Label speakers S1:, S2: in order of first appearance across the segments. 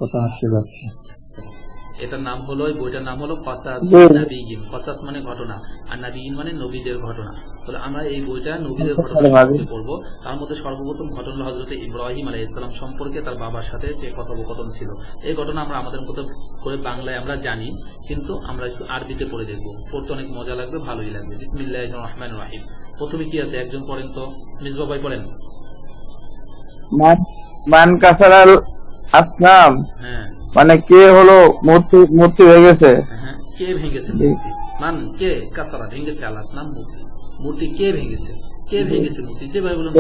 S1: কথা আসতে যাচ্ছে।
S2: এটার নাম হলো, এই বইটার নাম হলো কসাস নাবিয়িন। কসাস মানে ঘটনা, আর নাবিয়িন মানে নবীদের ঘটনা। তাহলে আমরা এই বইটা নবীদের ঘটনা সম্পর্কে পড়বো। তার মধ্যে সর্বপ্রথম ঘটনা হলো হযরত ইব্রাহিম আলাইহিস সালাম সম্পর্কে তার বাবার সাথে যে কথোপকথন ছিল। এই ঘটনা আমরা আমাদের মতো করে বাংলায় আমরা জানি, কিন্তু আমরা একটু আরবিতে পড়ে দেখবো। পড়তে অনেক মজা লাগবে, ভালোই লাগবে। বিসমিল্লাহির রহমানির রহিম। প্রথমে কি আছে একজন পড়েন তো, মিসবাহ ভাই পড়েন।
S3: মান কাসারাল আসনাম,
S2: হ্যাঁ
S3: মানে কে হলো মূর্তি মূর্তি ভেঙেছে।
S2: হ্যাঁ, কে ভেঙেছে মূর্তি? মান কে কাসারা, ভেঙেছে আল আসনাম মূর্তি। মূর্তি কে ভেঙেছে? কে ভেঙেছে মূর্তি? যেভাবে বলুন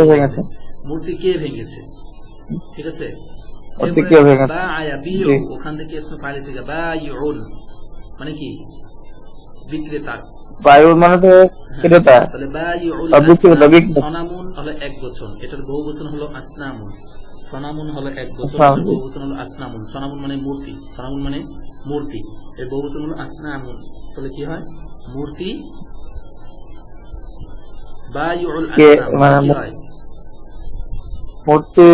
S2: মূর্তি কে ভেঙেছে, ঠিক আছে। ওখান থেকে ফাইল এসে বা ইউন মানে কি বিক্রেতা,
S3: বায়ুর মানে তো ক্রেতা।
S2: তাহলে বা ইউল সনামুন হলো এক বচন, এটার বহু বচন হলো আসনামুন। সনামুন হলো এক বচন, বহু বচন হলো আসনামুন। সনামুন মানে মূর্তি, সনামুন মানে মূর্তি, এর বহু বচন হলো আসনামুন। তাহলে কি হয়? মূর্তি বা ইউল আসনাম কি হয়?
S3: মূর্তি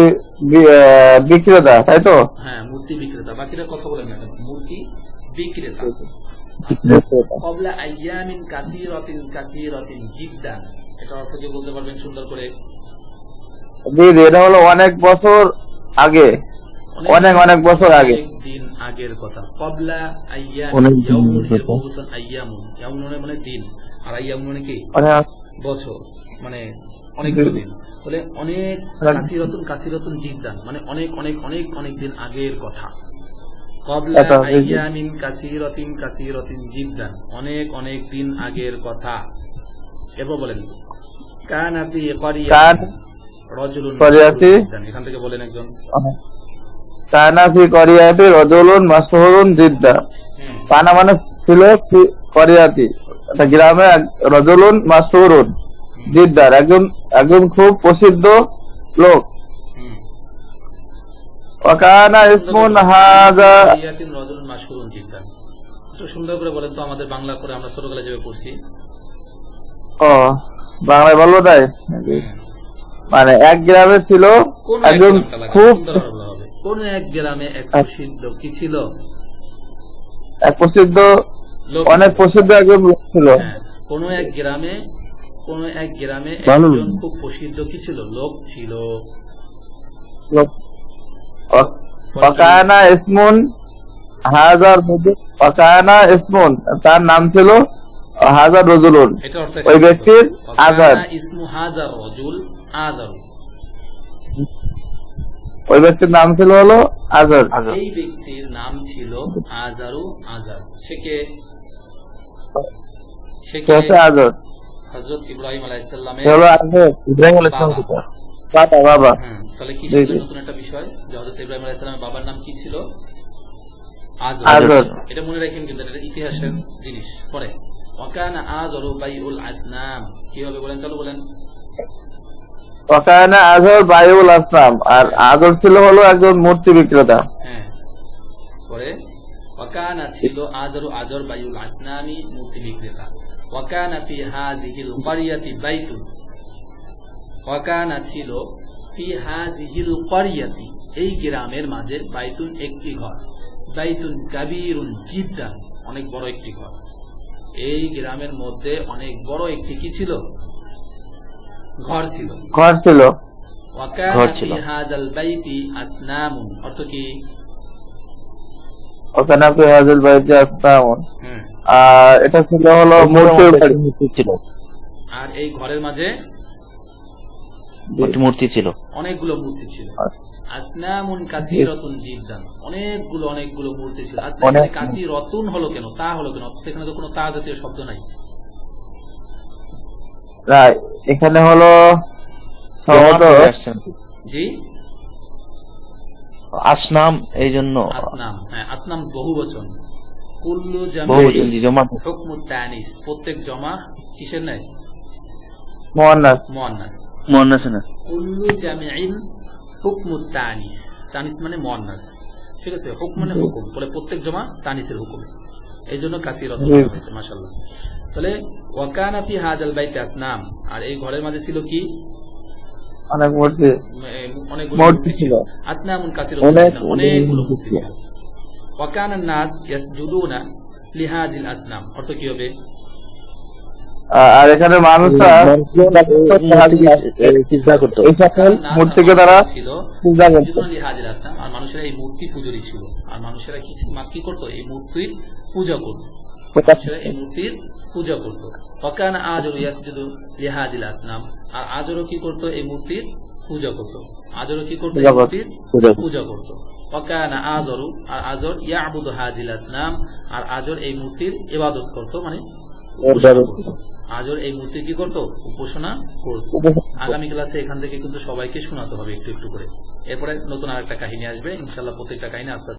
S3: বিক্রেতা, তাই তো?
S2: হ্যাঁ, মূর্তি বিক্রেতা। বাকিটা কথা বলেন না, মূর্তি বিক্রেতা। ক্বাবলা আইয়ামিন কাসীরাতিন কাসীরাতিন জিদ্দান, এটা অর্থ কি বলতে পারবেন সুন্দর করে?
S3: জি, এটা হলো অনেক বছর আগে, অনেক অনেক বছর আগে,
S2: দিন আগের কথা। ক্বাবলা আইয়ামিন, ইয়াউমুন এর বহুবচন আইয়ামুন। ইয়াউমুন মানে দিন, আর আইয়ামুন মানে কি বছর, মানে অনেকগুলো দিন। বলে অনেক কাসীরাতুন কাসীরাতুন জিদ্দান মানে অনেক অনেক অনেক অনেক দিন আগের কথা। ক্বাবলা আইয়ামিন কাসীরাতিন কাসীরাতিন জিদ্দান, অনেক অনেক দিন আগের কথা। এরপর বলেন কানা ফি ক্বরিয়াতিন রাজুলুন জিদ্দান, এখান থেকে বলেন একজন।
S3: কানা ফি ক্বরিয়াতি রাজুলুন মাশহুরুন জিদ্দা। কানা মানে ছিল ক্বরিয়াতি, একটা গ্রামে রাজুলুন মাশহুরুন জিদ্দার, একজন একজন খুব প্রসিদ্ধ লোক। ওয়াকানা ইসমুন হাযা
S2: রাজুলুন মাশহুরুন জিদ্দান। একটু সুন্দর করে বলেন তো, আমাদের বাংলা করে আমরা ছোটবেলায় যেভাবে পড়ছি।
S3: ও বাংলায় বলবো তাই? মানে এক গ্রামে ছিল একজন খুব,
S2: কোন এক গ্রামে এক প্রসিদ্ধ কি ছিল?
S3: এক প্রসিদ্ধ, অনেক প্রসিদ্ধ একজন লোক ছিল।
S2: কোন এক গ্রামে, কোন এক গ্রামে একজন খুব প্রসিদ্ধ কি ছিল? লোক ছিল।
S3: ওয়াকানা ইসমুন হাযার রাজুল, ওয়াকানা ইসমুন তার নাম ছিল হাযার রাজুলুন, ওই ব্যক্তির আযার,
S2: ইসমু হাযার রাজুল আযার,
S3: ওই ব্যক্তির নাম ছিল হলো আযার।
S2: এই ব্যক্তির নাম ছিল আযারু আযার। সে কে? সে কে?
S3: আযার
S2: হযরত ইব্রাহিম আলাইহিস সালামের
S3: বাবা।
S2: তাহলে কি শিখলেন নতুন একটা বিষয়, যে হযরত ইব্রাহিম আলাইহিস সালামের বাবার নাম কি ছিল? আযর। এটা মনে রাখেন, কিন্তু এটা ইতিহাসের জিনিস। পরে ওয়াকানা আযরু বাইউল আসনাম, কিভাবে বলেন? চলো বলেন।
S3: ওয়াকানা আযর বাইউল আসনাম, আর আযর ছিল হলো একজন মূর্তি বিক্রেতা।
S2: হ্যাঁ, পরে ওয়াকানা ছিল আযরু আযর বাইউল আসনামি, মূর্তি বিক্রেতা। ওয়াকানা ফি হাযিহিল ক্বরিয়াতি বাইতুন, ওয়াকানা ছিল ফি হাযিহিল ক্বরিয়াতি এই গ্রামের মাঝে বাইতুন একটি ঘর, বাইতুন কাবীরুন জিদ্দান অনেক বড় একটি ঘর। এই গ্রামের মধ্যে অনেক বড় একটি কি ছিল? ঘর ছিল।
S3: ঘর ছিল।
S2: ওয়াকানা ফি হাযাল বাইতি আসনামুন, অর্থ কি?
S3: ওয়াকানা ফি হাযাল বাইতি আসনামুন, আর এটা ছিল হলো মূর্তি ছিল।
S2: আর এই ঘরের মাঝে
S3: মূর্তি ছিল,
S2: অনেকগুলো মূর্তি ছিল। আসনামুন কাসীরাতুন জিদ্দান, অনেকগুলো অনেকগুলো মূর্তি ছিল। আসলে কাসীরাতুন হলো কেন? তা হলো কেন? সেখানে তো কোনো তা জাতীয় শব্দ নাই।
S3: এখানে হলো
S2: জি
S3: আসনাম, এই জন্য
S2: আসনাম। হ্যাঁ, আসনাম বহু বচন। কুল্লু জামা হুকমুত তানিস, প্রত্যেক জমা কিসের নাই?
S3: মুয়ান্নাস।
S2: মুয়ান্নাস,
S3: মুয়ান্নাস না।
S2: কুল্লু জামিইন হুকমুত তানিস, তানিস মানে মুয়ান্নাস, ঠিক আছে। হুকম মানে হুকুম, বলে প্রত্যেক জমা তানিসের হুকুম, এই জন্য কাসীরাতুন হয়েছে। মাশাআল্লাহ। তাহলে ওয়াকানা ফি হাযাল বাইতি আসনাম, আর এই ঘরের মাঝে ছিল কি?
S3: অনেক মূর্তি
S2: অনেকগুলো
S3: মূর্তি
S2: মূর্তি ছিল
S3: ছিল।
S2: আসনামুন কাসির,
S3: অনেক
S2: অনেকগুলো
S3: মূর্তি
S2: মূর্তি
S3: ছিল।
S2: ছিল। ওয়াকান নাস ইয়াসজুদুনা লিহাজিল আসনাম, অর্থ কি হবে?
S3: আর এখানে মানুষরা
S1: চিন্তা করতো।
S3: এই সকল মূর্তিকে তারা
S2: ছিল
S3: পূজা করত।
S2: ইয়াসজুদুনা লিহাজিল আসনাম, আর মানুষেরা এই মূর্তি পূজারী ছিল। আর মানুষেরা কি করতো? এই মূর্তির পূজা করত। মানুষেরা এই মূর্তির পূজা করত। ওয়াকান আজরু ইয়াসজুদু লিহাজিল আসনাম, আর আজরও কি করত? এই মূর্তির পূজা করত। আজরও কি করত? এই
S3: পূজা করত।
S2: মূর্তির
S1: পূজা করত।
S2: পূজা করত। ওয়াকানা আজরু, আর আজর ইয়াবুদু হাজিল আসনাম, আর আজর এই মূর্তির ইবাদত করত, মানে উপাসনা করত। আজর এই মূর্তির কি করত? উপাসনা করত। আগামী ক্লাসে এখান থেকে কিন্তু সবাইকে শোনাতে হবে একটু একটু করে। এরপরে নতুন আরেকটা কাহিনী আসবে ইনশাআল্লাহ। প্রত্যেকটা কাহিনী আস্তে আস্তে